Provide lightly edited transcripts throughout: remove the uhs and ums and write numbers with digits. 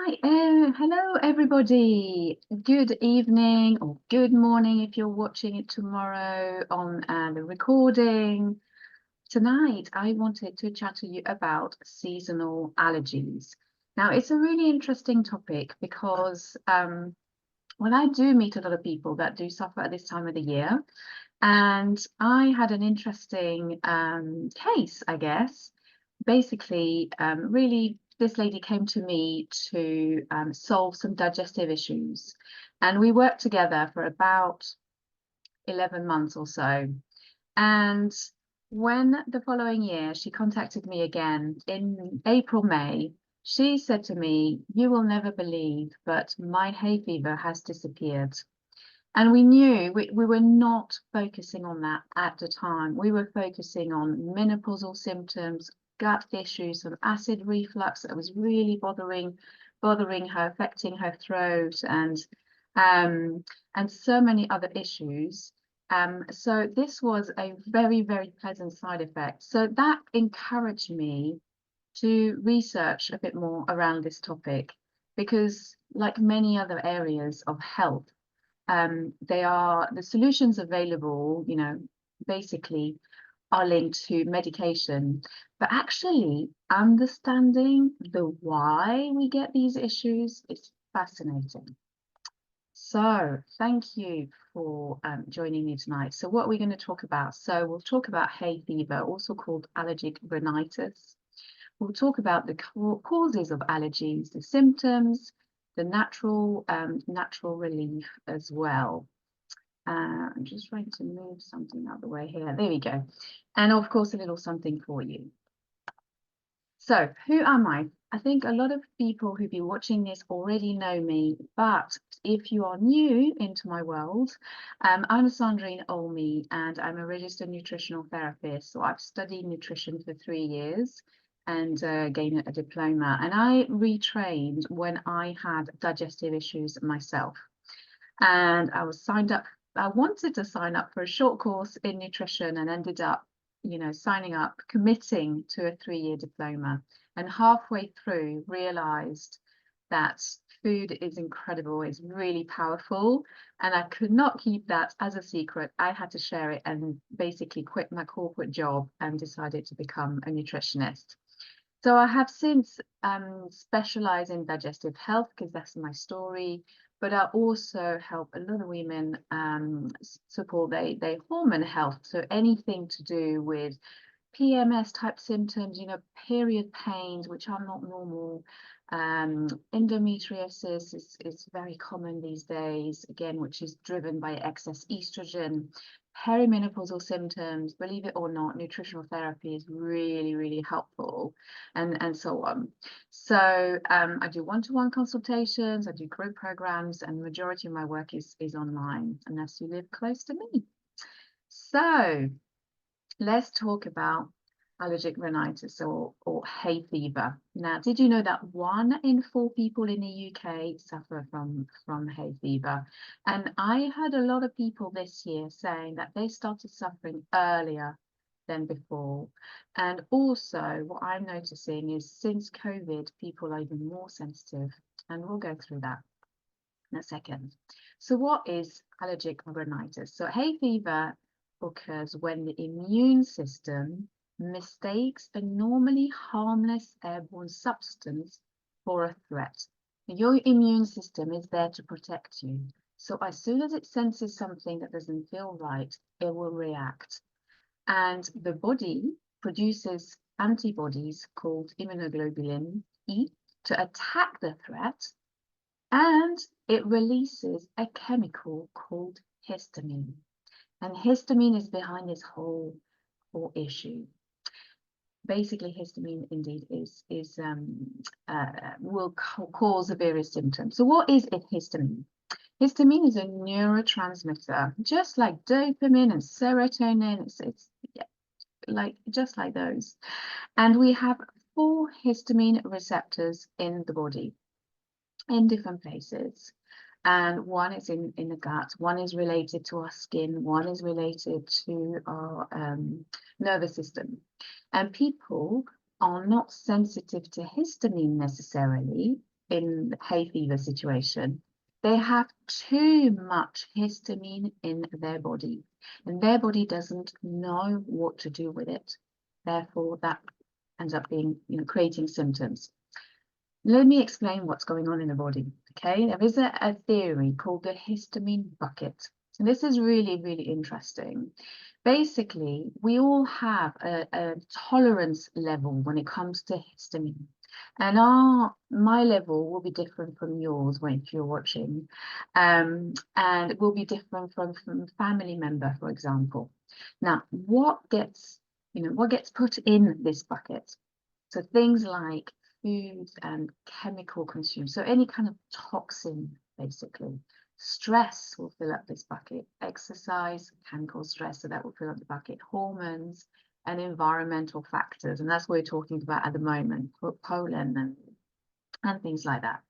Right, hello everybody. Good evening or good morning if you're watching it tomorrow on the recording. Tonight, I wanted to chat to you about seasonal allergies. Now, it's a really interesting topic because when I do meet a lot of people that do suffer at this time of the year, and I had an interesting case, I guess. Basically, really, this lady came to me to solve some digestive issues. And we worked together for about 11 months or so. And when the following year she contacted me again in April, May, she said to me, "You will never believe, but my hay fever has disappeared." And we knew we were not focusing on that at the time. We were focusing on menopausal symptoms, gut issues, some acid reflux that was really bothering her, affecting her throat, and so many other issues. So this was a very, very pleasant side effect. So that encouraged me to research a bit more around this topic because, like many other areas of health, the solutions available, basically are linked to medication, but actually understanding the why we get these issues is fascinating. So thank you for joining me tonight. So what are we going to talk about? So we'll talk about hay fever, also called allergic rhinitis. We'll talk about the causes of allergies, the symptoms, the natural relief as well. I'm just trying to move something out of the way here. There we go. And of course, a little something for you. So who am I? I think a lot of people who've been watching this already know me, but if you are new into my world, I'm Sandrine Olmi and I'm a registered nutritional therapist. So I've studied nutrition for 3 years and gained a diploma. And I retrained when I had digestive issues myself. And I wanted to sign up for a short course in nutrition and ended up, signing up, committing to a 3-year diploma. And halfway through, realized that food is incredible, it's really powerful. And I could not keep that as a secret. I had to share it and basically quit my corporate job and decided to become a nutritionist. So I have since specialized in digestive health because that's my story, but I also help a lot of women support their hormone health. So anything to do with PMS type symptoms, period pains, which are not normal. Endometriosis is very common these days, again, which is driven by excess estrogen. Perimenopausal symptoms, believe it or not, nutritional therapy is really, really helpful, and so on. So I do one-to-one consultations, I do group programs, and the majority of my work is online, unless you live close to me. So let's talk about allergic rhinitis or hay fever. Now, did you know that 1 in 4 people in the UK suffer from hay fever? And I heard a lot of people this year saying that they started suffering earlier than before. And also what I'm noticing is since COVID, people are even more sensitive, and we'll go through that in a second. So what is allergic rhinitis? So hay fever occurs when the immune system mistakes a normally harmless airborne substance for a threat. Your immune system is there to protect you. So as soon as it senses something that doesn't feel right, it will react. And the body produces antibodies called immunoglobulin E to attack the threat, and it releases a chemical called histamine. And histamine is behind this whole issue. Basically, histamine indeed will cause various symptoms. So what is histamine? Histamine is a neurotransmitter, just like dopamine and serotonin. It's just like those. And we have 4 histamine receptors in the body in different places. And one is in the gut, one is related to our skin, one is related to our nervous system. And people are not sensitive to histamine necessarily, in the hay fever situation, they have too much histamine in their body, and their body doesn't know what to do with it. Therefore, that ends up being, creating symptoms. Let me explain what's going on in the body. Okay, there is a theory called the histamine bucket. And this is really, really interesting. Basically, we all have a tolerance level when it comes to histamine. And my level will be different from yours if you're watching. And it will be different from family member, for example. Now, what gets put in this bucket? So things like food and chemical consumed. So any kind of toxin, basically. Stress will fill up this bucket. Exercise can cause stress, so that will fill up the bucket. Hormones and environmental factors, and that's what we're talking about at the moment, pollen and things like that.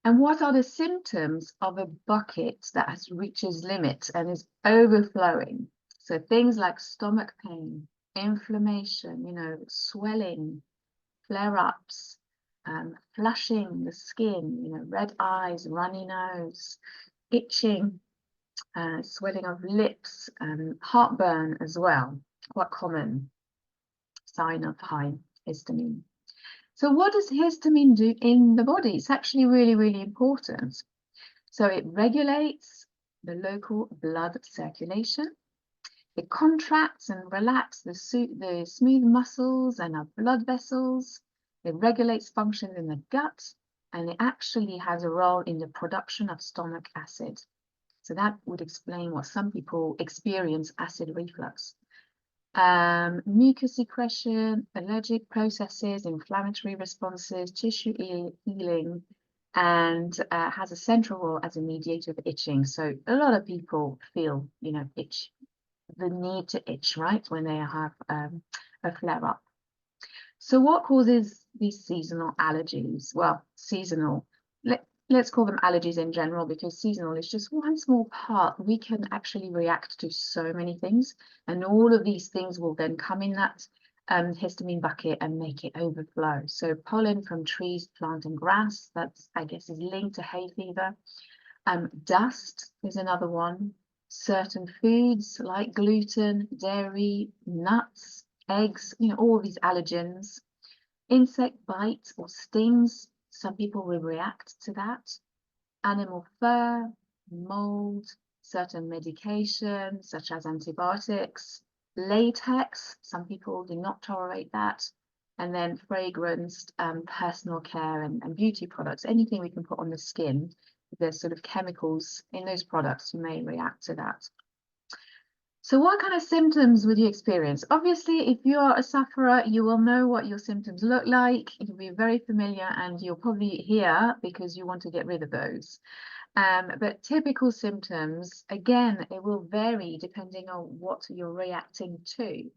And what are the symptoms of a bucket that has reached its limit and is overflowing? So things like stomach pain, inflammation, swelling, flare-ups, flushing the skin, red eyes, runny nose, itching, swelling of lips, heartburn as well, quite common sign of high histamine. So what does histamine do in the body? It's actually really, really important. So it regulates the local blood circulation. It contracts and relaxes the smooth muscles and our blood vessels. It regulates functions in the gut, and it actually has a role in the production of stomach acid. So that would explain what some people experience acid reflux. Mucus secretion, allergic processes, inflammatory responses, tissue healing, and has a central role as a mediator of itching. So a lot of people feel, itch. The need to itch, right, when they have a flare-up. So what causes these seasonal allergies? Well, seasonal, let's call them allergies in general, because seasonal is just one small part. We can actually react to so many things, and all of these things will then come in that histamine bucket and make it overflow. So pollen from trees, plant and grass, that's, I guess, is linked to hay fever. Dust is another one. Certain foods like gluten, dairy, nuts, eggs, all these allergens. Insect bites or stings, some people will react to that. Animal fur, mold, certain medications such as antibiotics, latex, some people do not tolerate that. And then fragrance, personal care and beauty products, anything we can put on the skin. There's sort of chemicals in those products, you may react to that. So what kind of symptoms would you experience? Obviously, if you are a sufferer, you will know what your symptoms look like. You'll be very familiar, and you're probably here because you want to get rid of those. But typical symptoms, again, it will vary depending on what you're reacting to.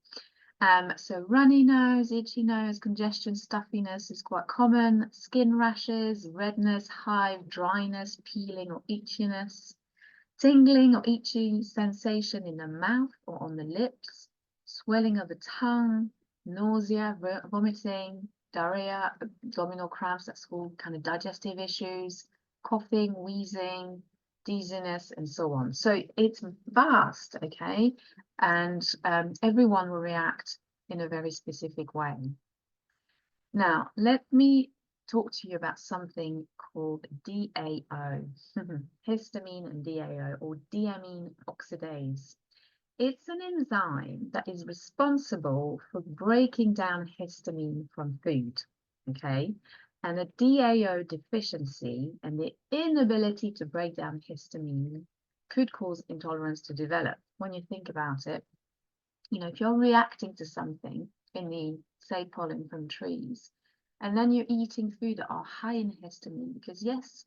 So runny nose, itchy nose, congestion, stuffiness is quite common. Skin rashes, redness, hive, dryness, peeling or itchiness. Tingling or itchy sensation in the mouth or on the lips. Swelling of the tongue, nausea, vomiting, diarrhea, abdominal cramps, that's all kind of digestive issues. Coughing, wheezing, dizziness, and so on. So it's vast, okay? And everyone will react in a very specific way. Now, let me talk to you about something called DAO, histamine and DAO, or diamine oxidase. It's an enzyme that is responsible for breaking down histamine from food, okay? And a DAO deficiency and the inability to break down histamine could cause intolerance to develop. When you think about it, if you're reacting to something in the, say, pollen from trees, and then you're eating food that are high in histamine, because yes,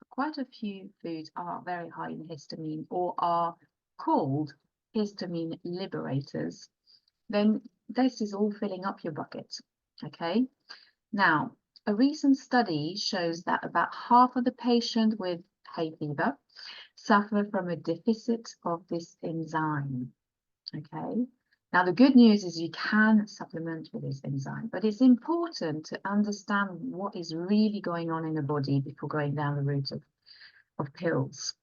quite a few foods are very high in histamine or are called histamine liberators, then this is all filling up your bucket, okay? Now, a recent study shows that about half of the patients with hay fever suffer from a deficit of this enzyme, okay? Now, the good news is you can supplement with this enzyme, but it's important to understand what is really going on in the body before going down the route of pills.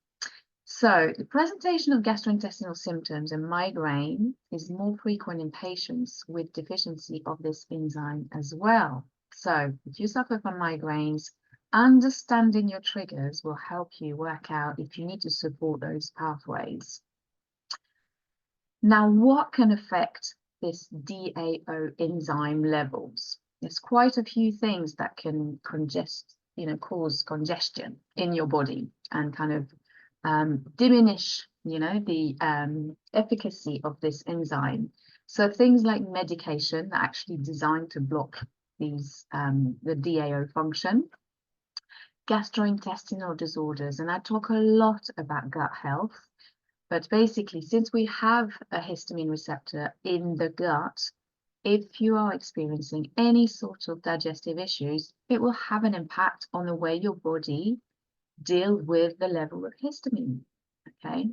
So the presentation of gastrointestinal symptoms and migraine is more frequent in patients with deficiency of this enzyme as well. So if you suffer from migraines, understanding your triggers will help you work out if you need to support those pathways. Now, what can affect this DAO enzyme levels? There's quite a few things that can cause congestion in your body and kind of diminish, the efficacy of this enzyme. So things like medication that are actually designed to block these the DAO function, gastrointestinal disorders, and I talk a lot about gut health. But basically, since we have a histamine receptor in the gut, if you are experiencing any sort of digestive issues, it will have an impact on the way your body deals with the level of histamine, okay?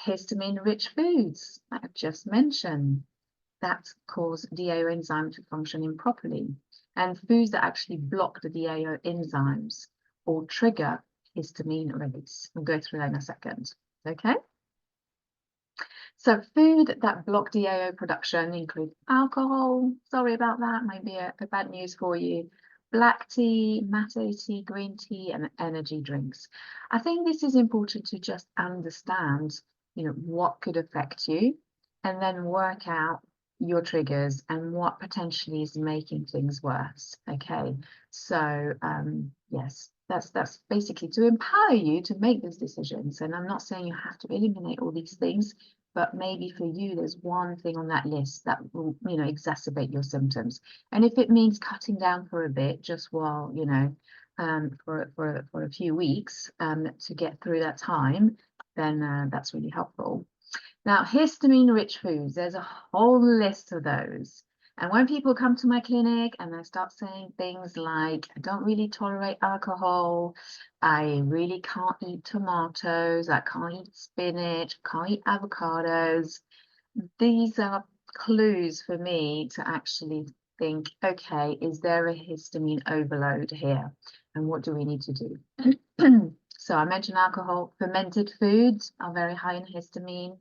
Histamine-rich foods, like I've just mentioned, that cause DAO enzyme to function improperly, and foods that actually block the DAO enzymes or trigger histamine release. We'll go through that in a second, okay? So food that block DAO production include alcohol. Sorry about that, might be a bad news for you. Black tea, mate tea, green tea, and energy drinks. I think this is important to just understand, what could affect you, and then work out your triggers and what potentially is making things worse. Okay, so yes, that's basically to empower you to make those decisions. And I'm not saying you have to eliminate all these things, but maybe for you, there's one thing on that list that will, exacerbate your symptoms. And if it means cutting down for a bit, just while, for a few weeks to get through that time, then that's really helpful. Now, histamine-rich foods, there's a whole list of those. And when people come to my clinic and they start saying things like, I don't really tolerate alcohol, I really can't eat tomatoes, I can't eat spinach, can't eat avocados, these are clues for me to actually think, okay, is there a histamine overload here? And what do we need to do? So I mentioned alcohol. Fermented foods are very high in histamine.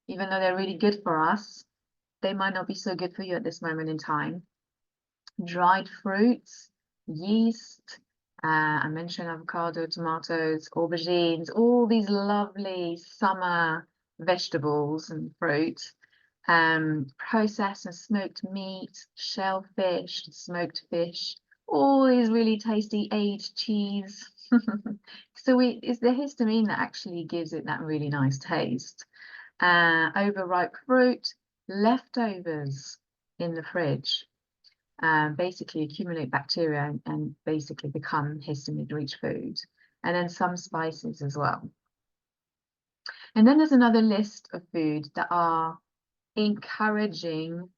Even though they're really good for us, they might not be so good for you at this moment in time. Dried fruits, yeast, I mentioned avocado, tomatoes, aubergines, all these lovely summer vegetables and fruit. Processed and smoked meat, shellfish, smoked fish, all these really tasty aged cheese. So it's the histamine that actually gives it that really nice taste. Overripe fruit, leftovers in the fridge basically accumulate bacteria and basically become histamine-rich food. And then some spices as well. And then there's another list of foods that are encouraging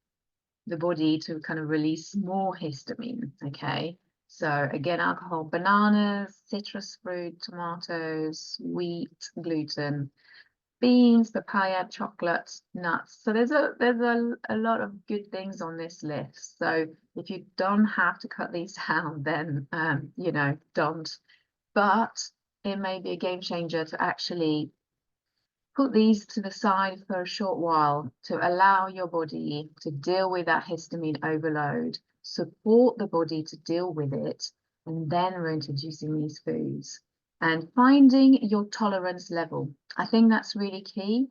the body to kind of release more histamine, okay? So again, alcohol, bananas, citrus fruit, tomatoes, wheat, gluten, beans, papaya, chocolate, nuts. So there's a lot of good things on this list. So if you don't have to cut these down, then don't. But it may be a game changer to actually put these to the side for a short while to allow your body to deal with that histamine overload, support the body to deal with it, and then we're introducing these foods. And finding your tolerance level. I think that's really key,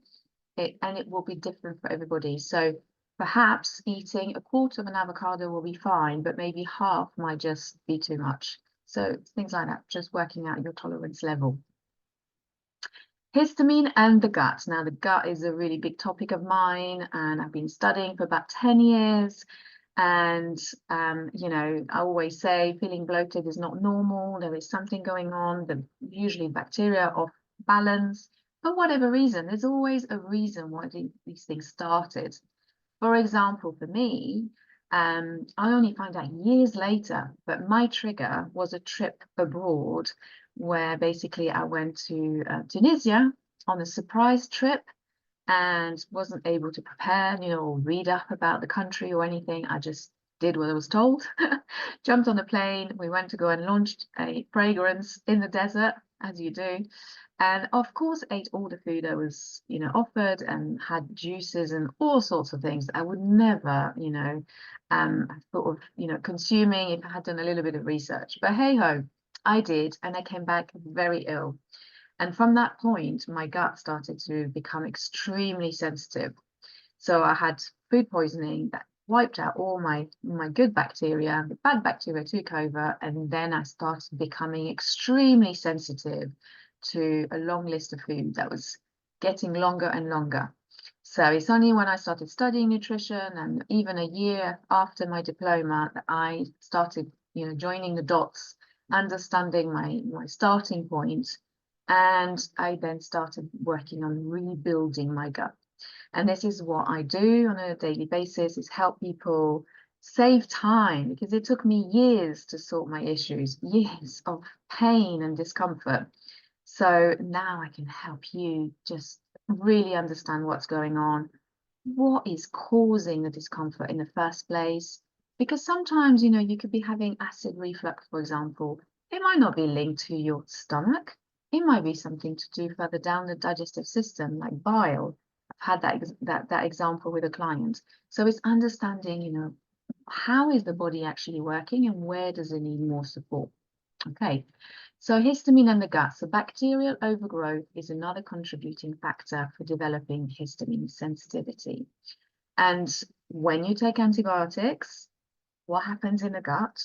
and it will be different for everybody. So perhaps eating a quarter of an avocado will be fine, but maybe half might just be too much. So things like that, just working out your tolerance level. Histamine and the gut. Now, the gut is a really big topic of mine, and I've been studying for about 10 years. And, I always say feeling bloated is not normal. There is something going on, usually bacteria off balance. For whatever reason, there's always a reason why these things started. For example, for me, I only found out years later, but my trigger was a trip abroad where basically I went to Tunisia on a surprise trip. and wasn't able to prepare, or read up about the country or anything. I just did what I was told, jumped on a plane. We went to go and launched a fragrance in the desert, as you do. And of course, ate all the food I was, offered, and had juices and all sorts of things that I would never, thought of, consuming if I had done a little bit of research. But hey ho, I did, and I came back very ill. And from that point, my gut started to become extremely sensitive. So I had food poisoning that wiped out all my good bacteria. The bad bacteria took over, and then I started becoming extremely sensitive to a long list of food that was getting longer and longer. So it's only when I started studying nutrition, and even a year after my diploma, that I started, joining the dots, understanding my starting point, and I then started working on rebuilding my gut. And this is what I do on a daily basis, is help people save time, because it took me years to sort my issues, years of pain and discomfort. So now I can help you just really understand what's going on, what is causing the discomfort in the first place. Because sometimes, you could be having acid reflux, for example. It might not be linked to your stomach. It might be something to do further down the digestive system, like bile. I've had that example with a client. So it's understanding, how is the body actually working and where does it need more support? Okay, so histamine and the gut. So bacterial overgrowth is another contributing factor for developing histamine sensitivity. And when you take antibiotics, what happens in the gut?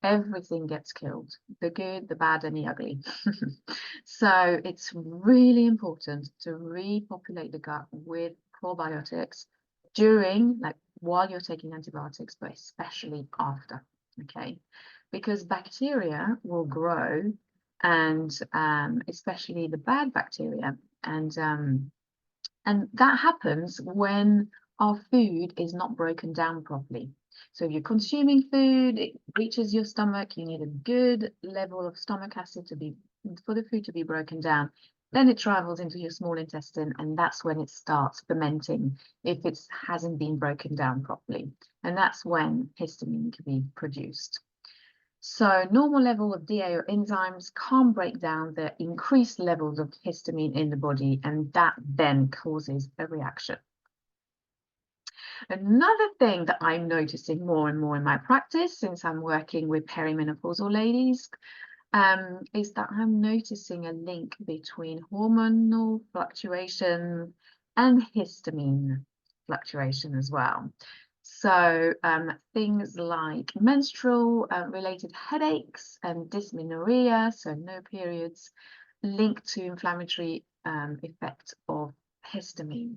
Everything gets killed, the good, the bad, and the ugly. So it's really important to repopulate the gut with probiotics while you're taking antibiotics, but especially after, okay? Because bacteria will grow, and especially the bad bacteria, and that happens when our food is not broken down properly. So if you're consuming food, it reaches your stomach, you need a good level of stomach acid for the food to be broken down. Then it travels into your small intestine, and that's when it starts fermenting if it hasn't been broken down properly. And that's when histamine can be produced. So normal level of DA or enzymes can't break down the increased levels of histamine in the body, and that then causes a reaction. Another thing that I'm noticing more and more in my practice, since I'm working with perimenopausal ladies, is that I'm noticing a link between hormonal fluctuation and histamine fluctuation as well. So things like menstrual related headaches and dysmenorrhea, so no periods, linked to inflammatory effect of histamine.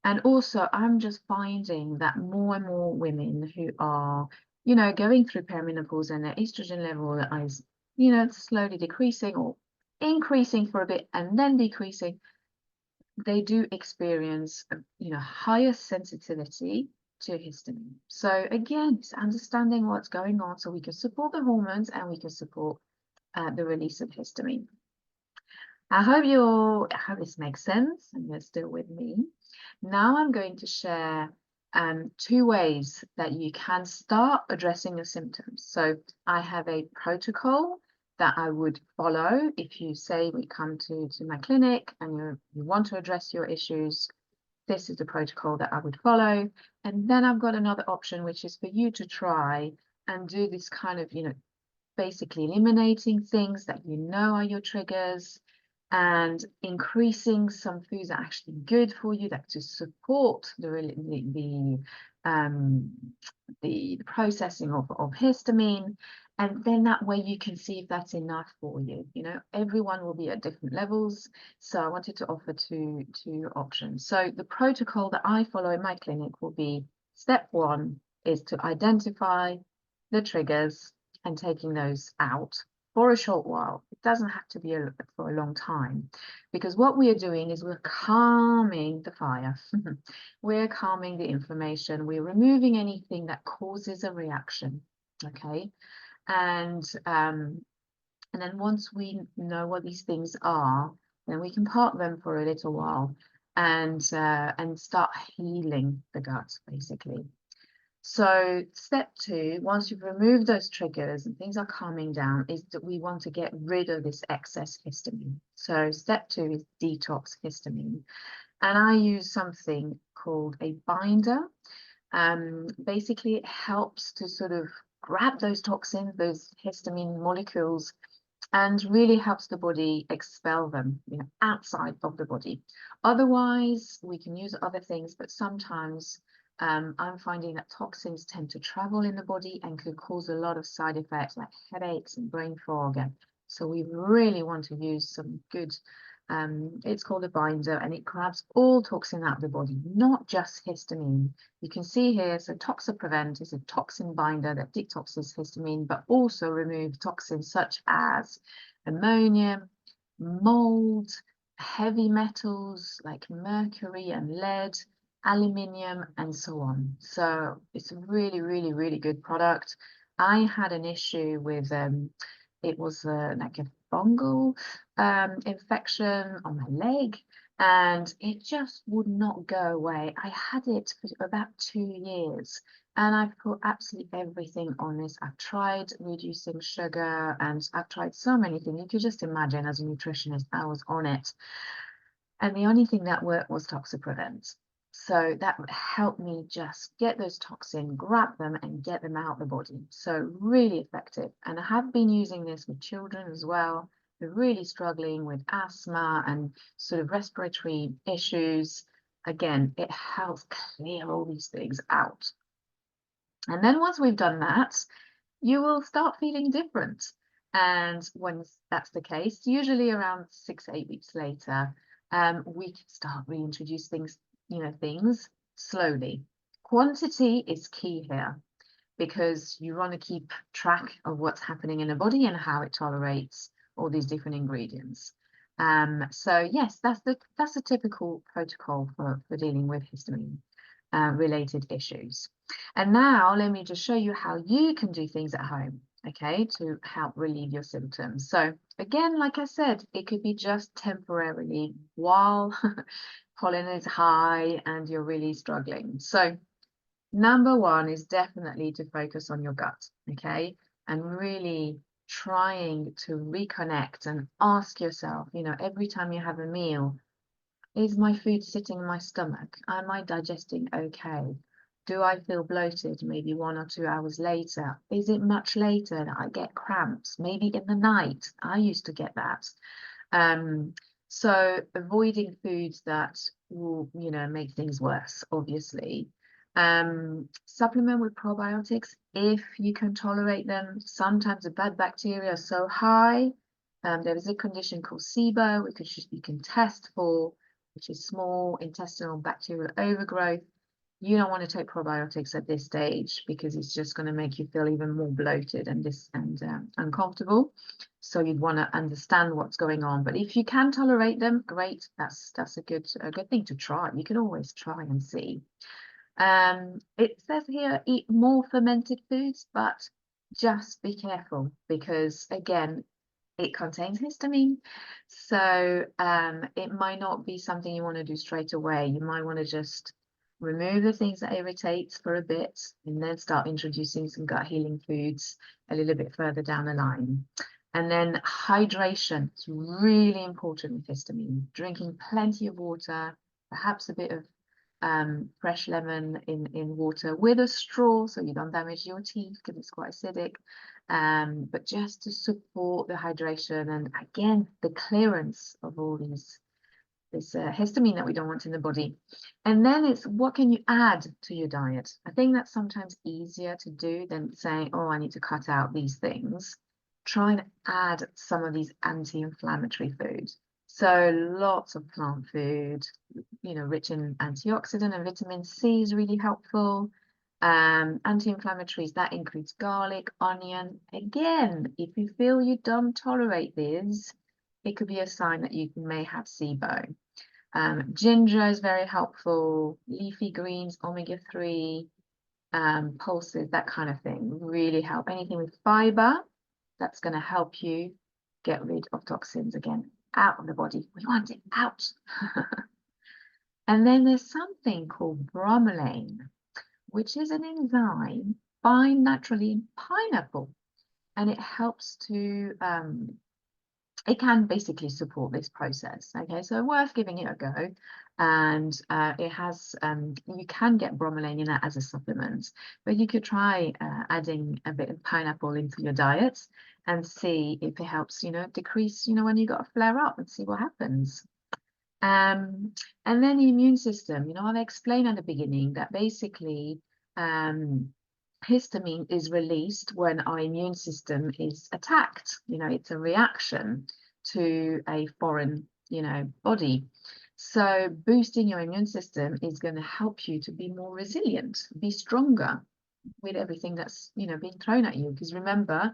And also, I'm just finding that more and more women who are, going through perimenopause, and their estrogen level is, slowly decreasing or increasing for a bit and then decreasing, they do experience, higher sensitivity to histamine. So again, it's understanding what's going on so we can support the hormones and we can support the release of histamine. I hope this makes sense and you're still with me. Now I'm going to share 2 ways that you can start addressing your symptoms. So I have a protocol that I would follow if you say we come to my clinic and you want to address your issues. This is the protocol that I would follow. And then I've got another option, which is for you to try and do this kind of, basically eliminating things that are your triggers, and increasing some foods that are actually good for you, that to support the processing of histamine. And then that way you can see if that's enough for you. Everyone will be at different levels. So I wanted to offer two options. So the protocol that I follow in my clinic will be: step 1 is to identify the triggers and taking those out for a short while. It doesn't have to be for a long time, because what we are doing is we're calming the fire. We're calming the inflammation. We're removing anything that causes a reaction. Okay. And then once we know what these things are, then we can park them for a little while. and start healing the gut, basically. So step 2, once you've removed those triggers and things are calming down, is that we want to get rid of this excess histamine. So step 2 is detox histamine. And I use something called a binder. Basically, it helps to sort of grab those toxins, those histamine molecules, and really helps the body expel them, outside of the body. Otherwise, we can use other things, but sometimes I'm finding that toxins tend to travel in the body and could cause a lot of side effects like headaches and brain fog. And so we really want to use some good, it's called a binder, and it grabs all toxin out of the body, not just histamine. You can see here, so Toxaprevent is a toxin binder that detoxes histamine, but also removes toxins such as ammonia, mold, heavy metals like mercury and lead, aluminium, and so on. So it's a really, really, really good product. I had an issue with it was like a fungal infection on my leg, and it just would not go away. I had it for about 2 years, and I've put absolutely everything on this. I've tried reducing sugar, and I've tried so many things. You could just imagine, as a nutritionist, I was on it. And the only thing that worked was Toxaprevent. So that would help me just get those toxins, grab them, and get them out of the body. So really effective. And I have been using this with children as well. They're really struggling with asthma and sort of respiratory issues. Again, it helps clear all these things out. And then once we've done that, you will start feeling different. And when that's the case, usually around 6 to 8 weeks later, we can start reintroducing things slowly. Quantity is key here, because you want to keep track of what's happening in the body and how it tolerates all these different ingredients. So yes, that's a typical protocol for dealing with histamine related issues. And now let me just show you how you can do things at home, okay, to help relieve your symptoms. So again, like I said, it could be just temporarily while pollen is high and you're really struggling. So number 1 is definitely to focus on your gut, okay, and really trying to reconnect and ask yourself, every time you have a meal, is my food sitting in my stomach? Am I digesting okay? Do I feel bloated maybe 1 or 2 hours later? Is it much later that I get cramps? Maybe in the night. I used to get that. So avoiding foods that will, make things worse, obviously. Supplement with probiotics if you can tolerate them. Sometimes the bad bacteria are so high. There is a condition called SIBO, which you can test for, which is small intestinal bacterial overgrowth. You don't want to take probiotics at this stage because it's just going to make you feel even more bloated and uncomfortable. So you'd want to understand what's going on. But if you can tolerate them, great. That's a good thing to try. You can always try and see. It says here, eat more fermented foods, but just be careful because, again, it contains histamine. So it might not be something you want to do straight away. You might want to just remove the things that irritate for a bit and then start introducing some gut healing foods a little bit further down the line. And then hydration is really important with histamine. Drinking plenty of water, perhaps a bit of fresh lemon in water with a straw so you don't damage your teeth because it's quite acidic, but just to support the hydration and again the clearance of all this histamine that we don't want in the body. And then it's what can you add to your diet. I think that's sometimes easier to do than saying, oh, I need to cut out these things. Try and add some of these anti-inflammatory foods. So lots of plant food, rich in antioxidant and vitamin C is really helpful. Anti-inflammatories, that includes garlic, onion. Again, if you feel you don't tolerate these, it could be a sign that you may have SIBO. Ginger is very helpful. Leafy greens, omega-3, pulses, that kind of thing really help. Anything with fiber, that's going to help you get rid of toxins again out of the body. We want it out. And then there's something called bromelain, which is an enzyme found naturally in pineapple, and it helps to it can basically support this process. Okay, so worth giving it a go. And it has you can get bromelain in that as a supplement, but you could try adding a bit of pineapple into your diet and see if it helps, decrease, when you got a flare up, and see what happens. And then the immune system, I've explained at the beginning that basically histamine is released when our immune system is attacked. It's a reaction to a foreign, body. So boosting your immune system is going to help you to be more resilient, be stronger with everything that's, being thrown at you. Because remember,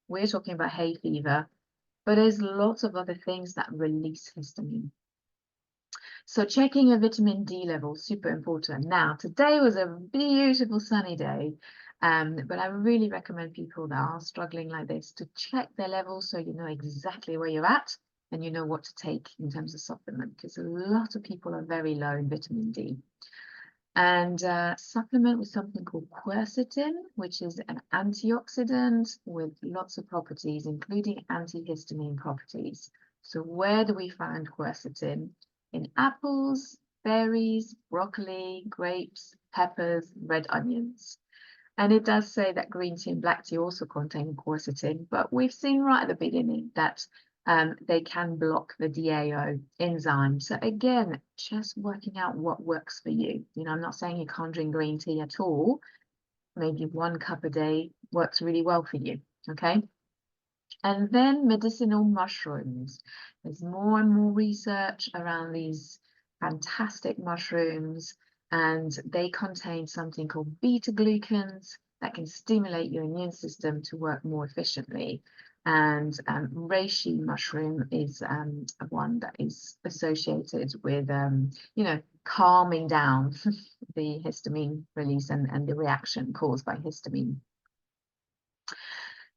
we're talking about hay fever, but there's lots of other things that release histamine. So checking your vitamin D level, super important. Now, today was a beautiful sunny day, but I really recommend people that are struggling like this to check their levels so you know exactly where you're at and you know what to take in terms of supplement, because a lot of people are very low in vitamin D. And supplement with something called quercetin, which is an antioxidant with lots of properties, including antihistamine properties. So where do we find quercetin? In apples, berries, broccoli, grapes, peppers, red onions. And it does say that green tea and black tea also contain quercetin, but we've seen right at the beginning that they can block the DAO enzyme. So again, just working out what works for you. I'm not saying you can't drink green tea at all. Maybe 1 cup a day works really well for you, okay? And then medicinal mushrooms. There's more and more research around these fantastic mushrooms, and they contain something called beta-glucans that can stimulate your immune system to work more efficiently. And reishi mushroom is one that is associated with, calming down the histamine release and the reaction caused by histamine.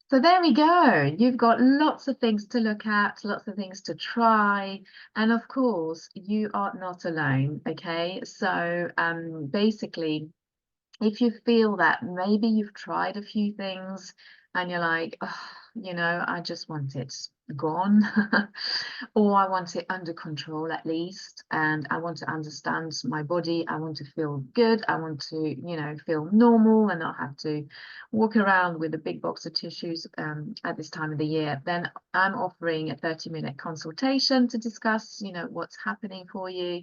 So there we go. You've got lots of things to look at, lots of things to try. And of course, you are not alone, okay? So basically, if you feel that maybe you've tried a few things and you're like, oh, I just want it gone, or I want it under control at least, and I want to understand my body, I want to feel good, I want to, feel normal and not have to walk around with a big box of tissues at this time of the year, then I'm offering a 30-minute consultation to discuss, what's happening for you.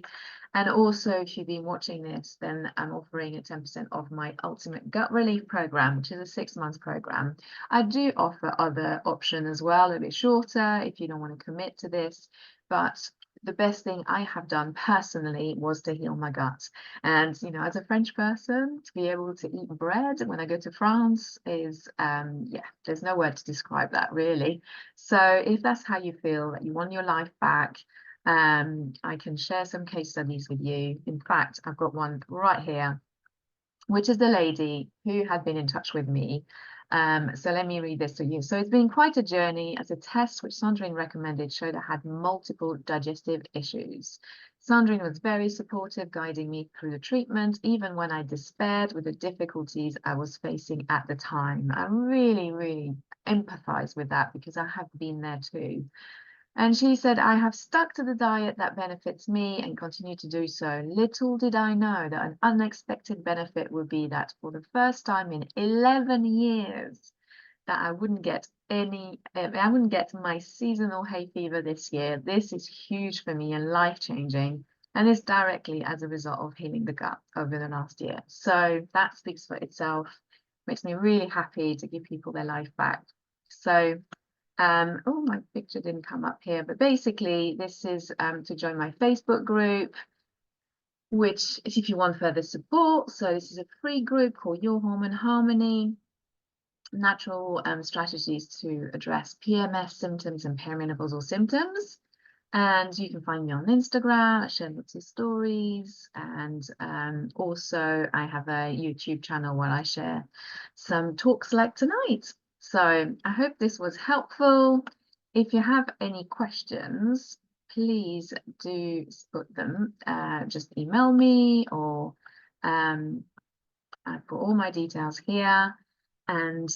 And also, if you've been watching this, then I'm offering a 10% off my Ultimate Gut Relief Program, which is a 6-month program. I do offer other options as well, a bit shorter if you don't want to commit to this. But the best thing I have done personally was to heal my gut. And, as a French person, to be able to eat bread when I go to France is, there's no word to describe that really. So if that's how you feel, that you want your life back, I can share some case studies with you. In fact, I've got one right here, which is the lady who had been in touch with me. So let me read this to you. So it's been quite a journey, as a test which Sandrine recommended showed I had multiple digestive issues. Sandrine was very supportive, guiding me through the treatment, even when I despaired with the difficulties I was facing at the time. I really, really empathize with that because I have been there too. And she said, I have stuck to the diet that benefits me and continue to do so. Little did I know that an unexpected benefit would be that for the first time in 11 years, that I wouldn't get my seasonal hay fever this year. This is huge for me and life-changing. And it's directly as a result of healing the gut over the last year. So that speaks for itself. Makes me really happy to give people their life back. So oh, my picture didn't come up here, but basically this is to join my Facebook group, which is if you want further support. So this is a free group called Your Hormone Harmony, natural strategies to address PMS symptoms and perimenopausal symptoms. And you can find me on Instagram. I share lots of stories, and also I have a YouTube channel where I share some talks like tonight. So I hope this was helpful. If you have any questions, please do put them. Just email me, or I've got all my details here. And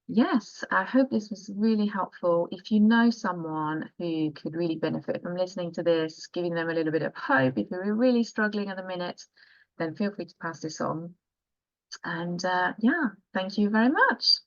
yes, I hope this was really helpful. If you know someone who could really benefit from listening to this, giving them a little bit of hope, if you're really struggling at the minute, then feel free to pass this on. And yeah, thank you very much.